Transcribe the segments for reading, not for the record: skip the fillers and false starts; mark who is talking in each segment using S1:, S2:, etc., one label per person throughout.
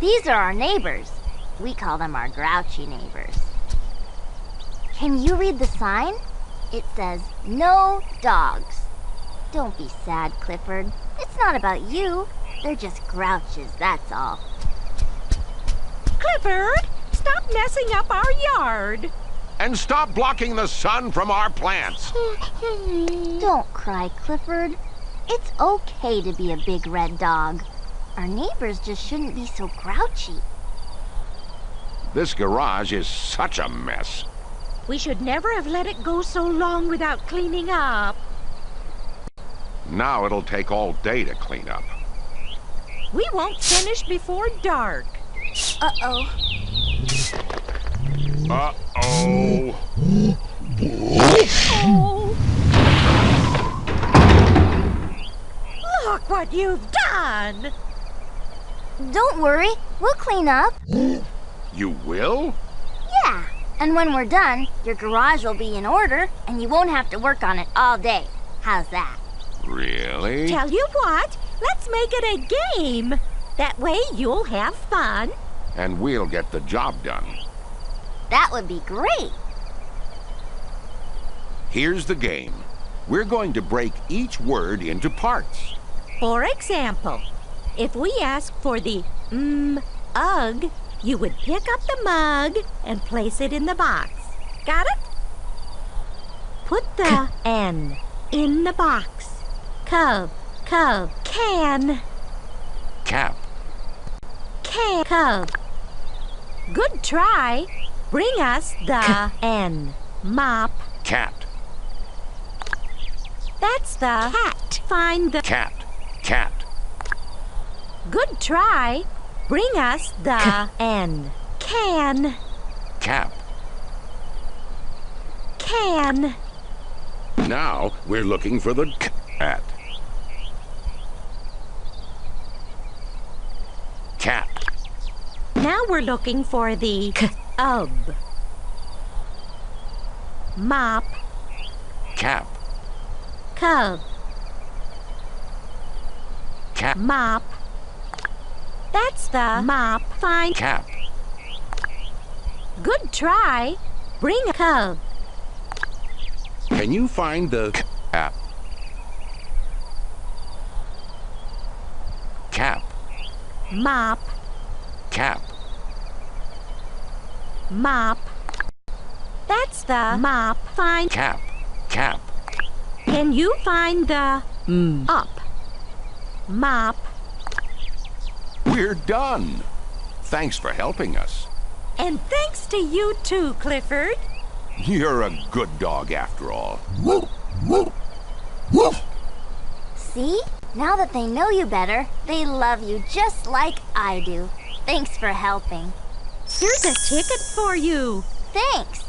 S1: These are our neighbors. We call them our grouchy neighbors. Can you read the sign? It says, no dogs. Don't be sad, Clifford. It's not about you. They're just grouches, that's all.
S2: Clifford, stop messing up our yard.
S3: And stop blocking the sun from our plants.
S1: Don't cry, Clifford. It's okay to be a big red dog. Our neighbors just shouldn't be so grouchy.
S3: This garage is such a mess.
S2: We should never have let it go so long without cleaning up.
S3: Now it'll take all day to clean up.
S2: We won't finish before dark.
S1: Uh-oh.
S3: Uh-oh.
S2: Oh! Look what you've done!
S1: Don't worry, we'll clean up.
S3: You will?
S1: Yeah, and when we're done, your garage will be in order, and you won't have to work on it all day. How's that?
S3: Really?
S2: Tell you what, let's make it a game. That way you'll have fun.
S3: And we'll get the job done.
S1: That would be great.
S3: Here's the game. We're going to break each word into parts.
S2: For example, if we ask for the ugh, you would pick up the mug and place it in the box. Got it? Put the N in the box. Cove, can.
S3: Cap.
S2: Cove. Good try. Bring us the N. Mop.
S3: Cat.
S2: That's the cat. Find the
S3: Cat. Cat.
S2: Good try. Bring us the N. Can.
S3: Cap.
S2: Can.
S3: Now we're looking for the cat. Cat.
S2: Now we're looking for the ub. Mop.
S3: Cap.
S2: Cove.
S3: Cap.
S2: Mop. That's the mop. Find
S3: Cap.
S2: Good try. Bring a cove.
S3: Can you find the cap? Cap.
S2: Mop.
S3: Cap.
S2: Mop. That's the mop. Find
S3: Cap. Cap.
S2: Can you find the up? Mop.
S3: We're done. Thanks for helping us.
S2: And thanks to you too, Clifford.
S3: You're a good dog after all.
S1: See? Now that they know you better, they love you just like I do. Thanks for helping.
S2: Here's a ticket for you.
S1: Thanks.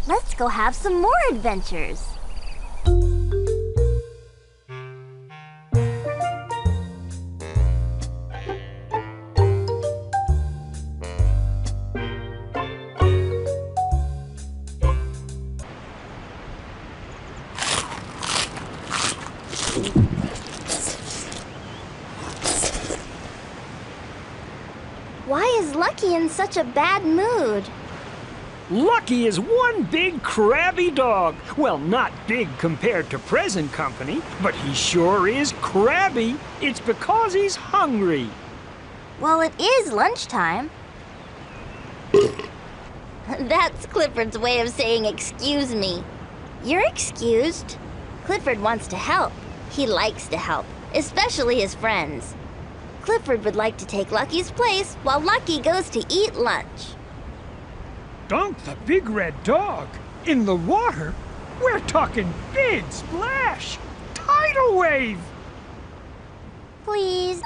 S1: Let's go have some more adventures. Why is Lucky in such a bad mood?
S4: Lucky is one big crabby dog. Well, not big compared to present company, but he sure is crabby. It's because he's hungry.
S1: Well, it is lunchtime. That's Clifford's way of saying excuse me. You're excused. Clifford wants to help. He likes to help, especially his friends. Clifford would like to take Lucky's place while Lucky goes to eat lunch.
S4: Dunk the big red dog in the water? We're talking big splash. Tidal wave.
S1: Please.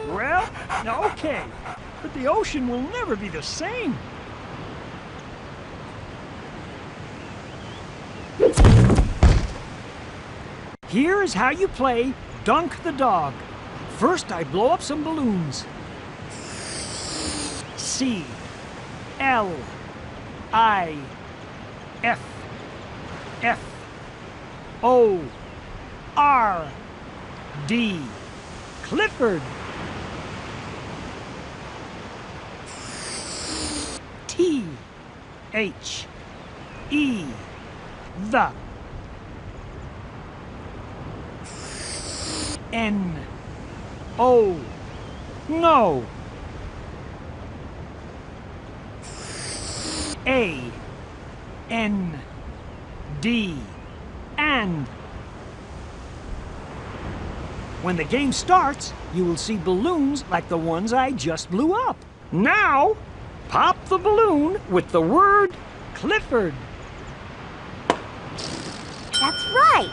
S4: Well, okay. But the ocean will never be the same. Here is how you play Dunk the Dog. First, I blow up some balloons. C. L. I. F. F. O. R. D. Clifford. H, E, the. N, O, no. A, N, D, and. When the game starts, you will see balloons like the ones I just blew up. Now, pop the balloon with the word Clifford.
S1: That's right.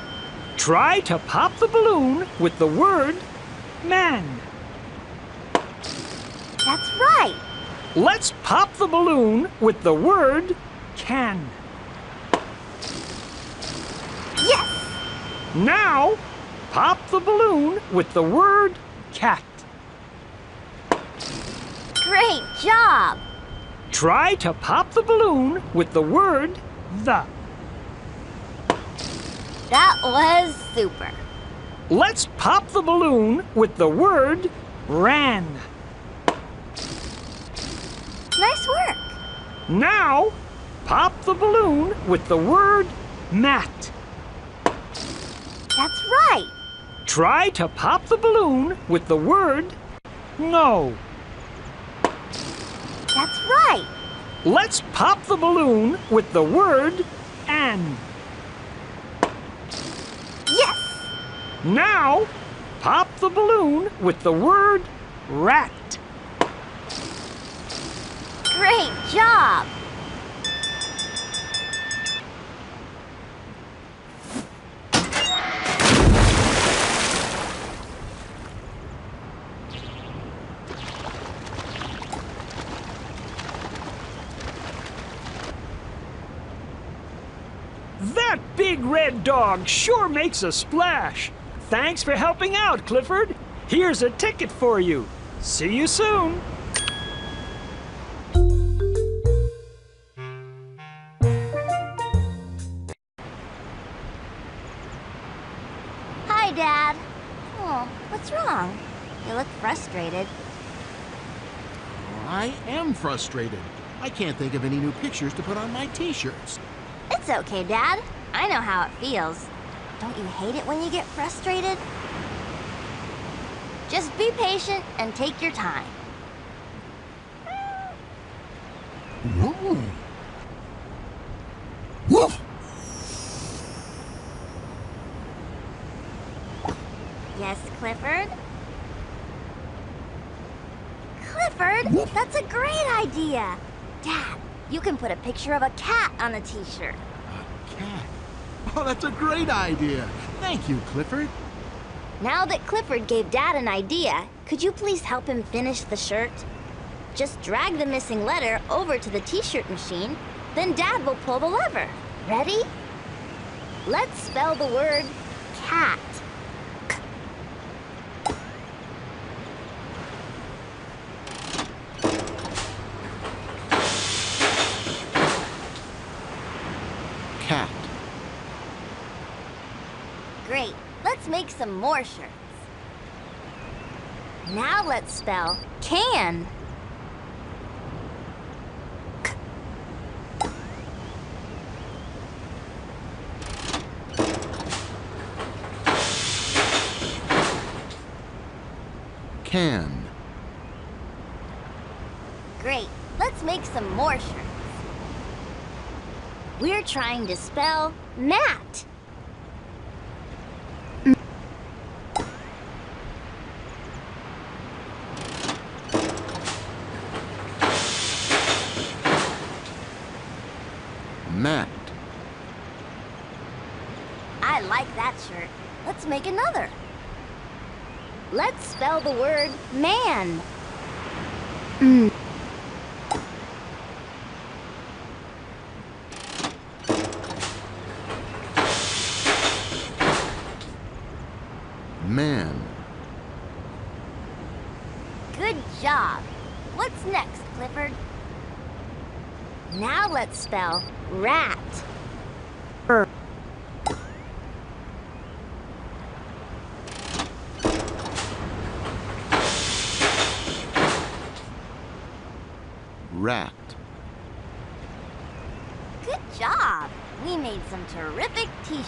S4: Try to pop the balloon with the word man.
S1: That's right.
S4: Let's pop the balloon with the word can.
S1: Yes.
S4: Now, pop the balloon with the word cat.
S1: Great job.
S4: Try to pop the balloon with the word the.
S1: That was super.
S4: Let's pop the balloon with the word ran.
S1: Nice work.
S4: Now, pop the balloon with the word mat.
S1: That's right.
S4: Try to pop the balloon with the word no.
S1: That's right.
S4: Let's pop the balloon with the word and.
S1: Yes.
S4: Now, pop the balloon with the word rat.
S1: Great job.
S4: That big red dog sure makes a splash. Thanks for helping out, Clifford. Here's a ticket for you. See you soon.
S1: Hi, Dad. Oh, what's wrong? You look frustrated.
S5: I am frustrated. I can't think of any new pictures to put on my t-shirts.
S1: It's okay, Dad. I know how it feels. Don't you hate it when you get frustrated? Just be patient and take your time.
S5: Whoa. Woof.
S1: Yes, Clifford? Clifford, that's a great idea. Dad, you can put a picture of a cat on a t-shirt.
S5: A cat. Oh, that's a great idea. Thank you, Clifford.
S1: Now that Clifford gave Dad an idea, could you please help him finish the shirt? Just drag the missing letter over to the t-shirt machine, then Dad will pull the lever. Ready? Let's spell the word cat.
S5: Cat.
S1: Great. Let's make some more shirts. Now let's spell can.
S5: Can.
S1: Great. Let's make some more shirts. We're trying to spell mat.
S5: Mat.
S1: I like that shirt. Let's make another. Let's spell the word man.
S5: Man.
S1: Good job. What's next, Clifford? Now let's spell rat.
S5: Rat.
S1: job! We made some terrific t-shirts.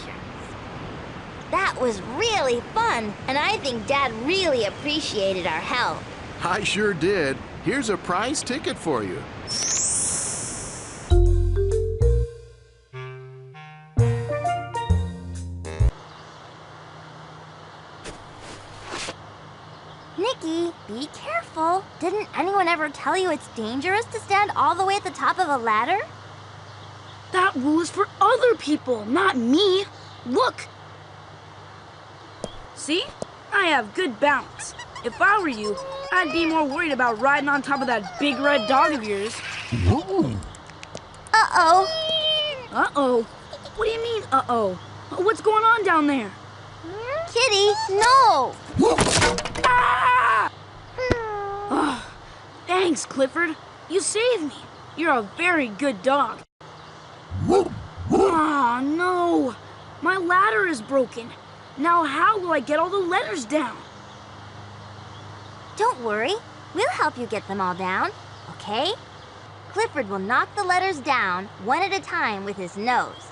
S1: That was really fun, and I think Dad really appreciated our help.
S5: I sure did. Here's a prize ticket for you.
S1: Nikki, be careful. Didn't anyone ever tell you it's dangerous to stand all the way at the top of a ladder?
S6: That rule is for other people, not me. Look! See? I have good balance. If I were you, I'd be more worried about riding on top of that big red dog of yours.
S1: Uh-oh.
S6: Uh-oh? What do you mean, uh-oh? What's going on down there?
S1: Kitty, no!
S6: Ah! Oh, thanks, Clifford. You saved me. You're a very good dog. Oh, no. My ladder is broken. Now how will I get all the letters down?
S1: Don't worry. We'll help you get them all down, okay? Clifford will knock the letters down one at a time with his nose.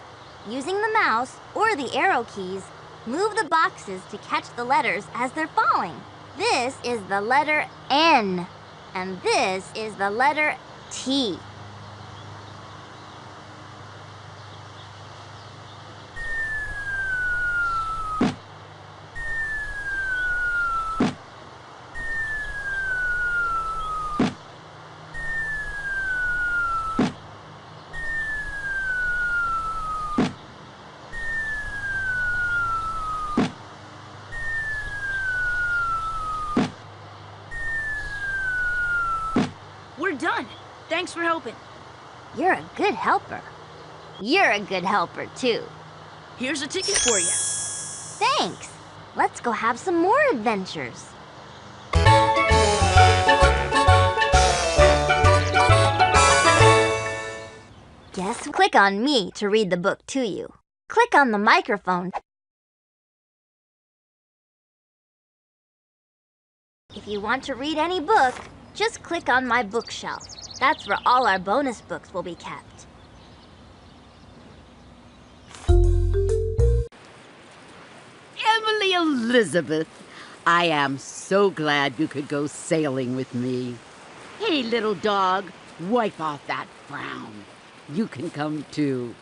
S1: Using the mouse or the arrow keys, move the boxes to catch the letters as they're falling. This is the letter N, and this is the letter T.
S6: We're done. Thanks for helping.
S1: You're a good helper. You're a good helper, too.
S6: Here's a ticket for you.
S1: Thanks. Let's go have some more adventures. Guess click on me to read the book to you. Click on the microphone. If you want to read any book, just click on my bookshelf. That's where all our bonus books will be kept.
S7: Emily Elizabeth, I am so glad you could go sailing with me. Hey, little dog, wipe off that frown. You can come too.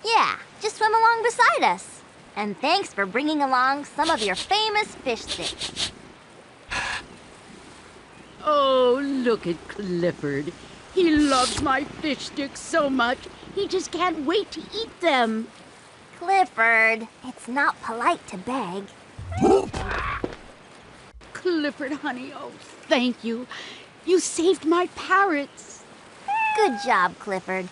S1: Yeah, just swim along beside us. And thanks for bringing along some of your famous fish sticks.
S7: Oh, look at Clifford. He loves my fish sticks so much, he just can't wait to eat them.
S1: Clifford, it's not polite to beg.
S7: Clifford, honey, oh, thank you. You saved my parrots.
S1: Good job, Clifford.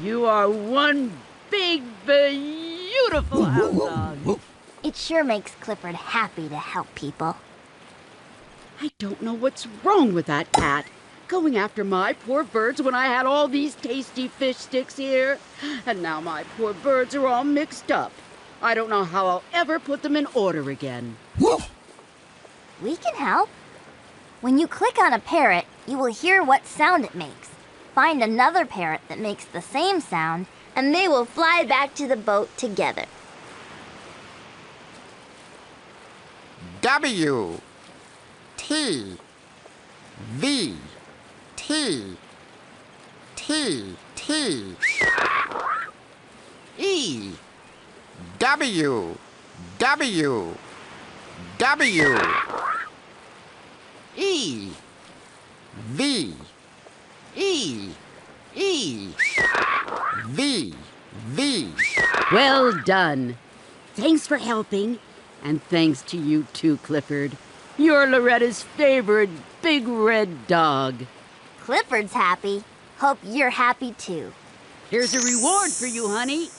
S7: You are one big, beautiful hound dog.
S1: It sure makes Clifford happy to help people.
S7: I don't know what's wrong with that cat. Going after my poor birds when I had all these tasty fish sticks here. And now my poor birds are all mixed up. I don't know how I'll ever put them in order again.
S1: We can help. When you click on a parrot, you will hear what sound it makes. Find another parrot that makes the same sound, and they will fly back to the boat together.
S8: W T V T T T E W W W E V E E V V.
S7: Well done. Thanks for helping. And thanks to you too, Clifford. You're Loretta's favorite big red dog.
S1: Clifford's happy. Hope you're happy too.
S7: Here's a reward for you, honey.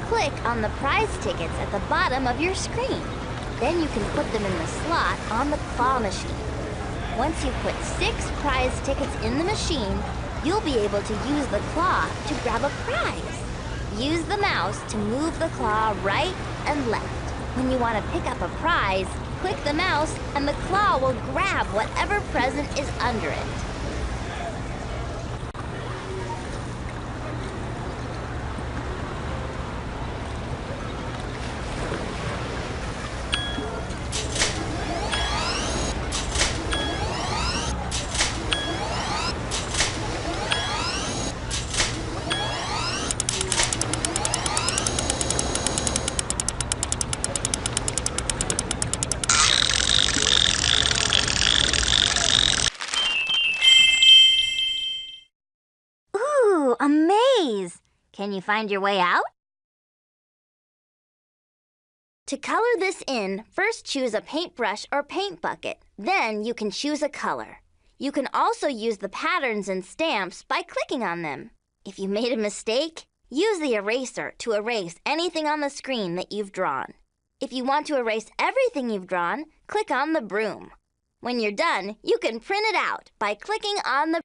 S1: Click on the prize tickets at the bottom of your screen. Then you can put them in the slot on the claw machine. Once you put 6 prize tickets in the machine, you'll be able to use the claw to grab a prize. Use the mouse to move the claw right and left. When you want to pick up a prize, Click the mouse, and the claw will grab whatever present is under it. Ooh, a maze! Can you find your way out? To color this in, first choose a paintbrush or paint bucket. Then you can choose a color. You can also use the patterns and stamps by clicking on them. If you made a mistake, use the eraser to erase anything on the screen that you've drawn. If you want to erase everything you've drawn, click on the broom. When you're done, you can print it out by clicking on the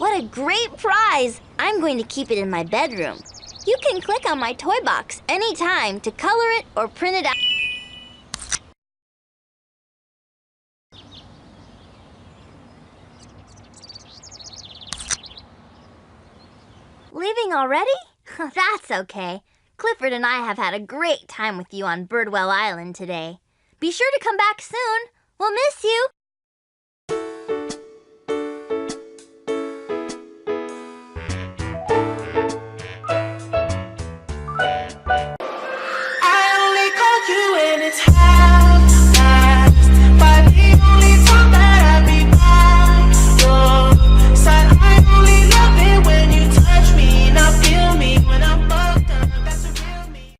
S1: What a great prize! I'm going to keep it in my bedroom. You can click on my toy box anytime to color it or print it out. Leaving already? That's okay. Clifford and I have had a great time with you on Birdwell Island today. Be sure to come back soon. We'll miss you.